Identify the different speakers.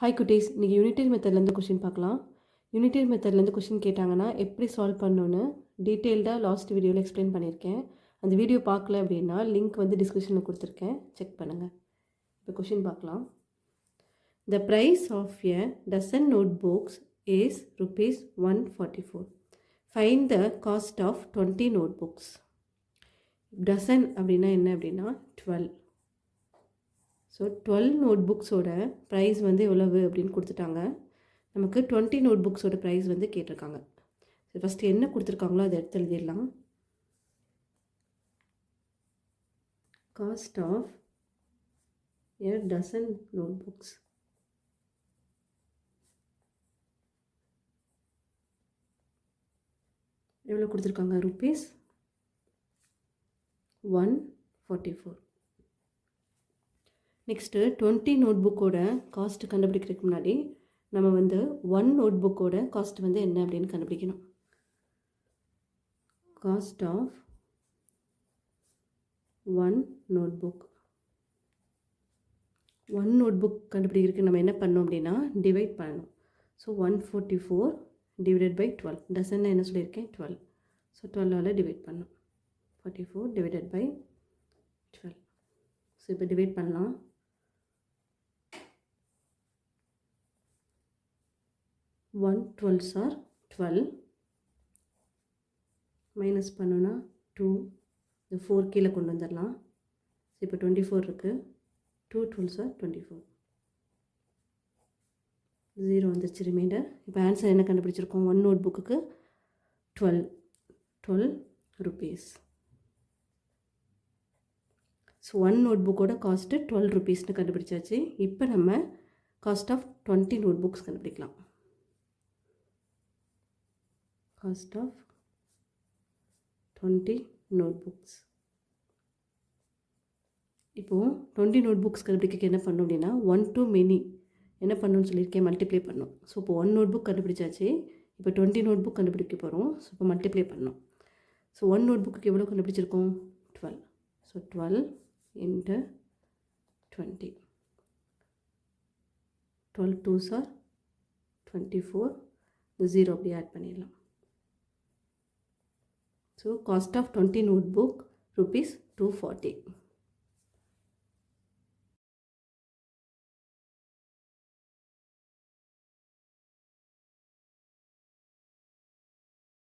Speaker 1: Hi குட்டீஸ், இன்றைக்கி unitary மெத்தட்லேருந்து question பார்க்கலாம். யூனிட்டரி மெத்தட்லேருந்து கொஷின் கேட்டாங்கன்னா எப்படி சால்வ் பண்ணணுன்னு டீட்டெயில்டாக லாஸ்ட் வீடியோவில் எக்ஸ்பிளைன் பண்ணியிருக்கேன். அந்த வீடியோ பார்க்கல அப்படின்னா லிங்க் வந்து டிஸ்கிரிப்ஷனில் கொடுத்துருக்கேன், செக் பண்ணுங்கள். இப்போ கொஷின் பார்க்கலாம். The price of a dozen notebooks is rupees 144. Find the cost of 20 notebooks. Dozen அப்படின்னா என்ன அப்படின்னா 12. ஸோ 12 நோட் புக்ஸோட ப்ரைஸ் வந்து எவ்வளவு அப்படின்னு கொடுத்துட்டாங்க. நமக்கு 20 நோட் புக்ஸோட ப்ரைஸ் வந்து கேட்டிருக்காங்க. ஸோ ஃபஸ்ட்டு என்ன கொடுத்துருக்காங்களோ அதை எடுத்து எழுதிடலாம். Cost of a dozen note books. எவ்வளோ கொடுத்துருக்காங்க? ருபீஸ் 144. நெக்ஸ்ட்டு 20 நோட் புக்கோட காஸ்ட் கண்டுபிடிக்கிறதுக்கு முன்னாடி நம்ம வந்து 1 நோட் புக்கோட காஸ்ட் வந்து என்ன அப்படின்னு கண்டுபிடிக்கணும். Cost of 1 note book. 1 note book கண்டுபிடிக்கிறதுக்கு நம்ம என்ன பண்ணோம் அப்படின்னா டிவைட் பண்ணணும். So 144 divided by 12. டசன் என்ன சொல்லியிருக்கேன்? 12. ஸோ 12ஆல் டிவைட் பண்ணணும். 44 டிவைடட் பை 12. ஸோ இப்போ டிவைட் பண்ணலாம். 1 12s are 12. மைனஸ் பண்ணோன்னா 2. இந்த 4 கீழே கொண்டு வந்துடலாம். இப்போ 24 இருக்குது. 2 12s are 24. 0 வந்துருச்சு ரிமைண்டர். இப்போ ஆன்சர் என்ன கண்டுபிடிச்சிருக்கோம்? 1 நோட் புக்குக்கு 12 rupees. ஸோ 1 நோட் புக்கோட காஸ்ட்டு 12 rupeesனு கண்டுபிடிச்சாச்சு. இப்போ நம்ம காஸ்ட் ஆஃப் 20 நோட் புக்ஸ் கண்டுபிடிக்கலாம். Cost of 20 note books. இப்போது 20 நோட் புக்ஸ் கண்டுபிடிக்க என்ன பண்ணணும் அப்படின்னா 1 to many என்ன பண்ணணும்னு சொல்லியிருக்கேன்? மல்டிப்ளை பண்ணணும். ஸோ இப்போ 1 நோட் புக் கண்டுபிடிச்சாச்சு. இப்போ 20 நோட் புக் கண்டுபிடிக்க போகிறோம். ஸோ இப்போ மல்டிப்ளை பண்ணணும். ஸோ 1 நோட் புக்கு எவ்வளோ கண்டுபிடிச்சிருக்கோம்? 12. So 12 into 20. 12 2s are 24. இந்த 0 அப்படியே ஆட் பண்ணிடலாம். So cost of 20 note book rupees 240.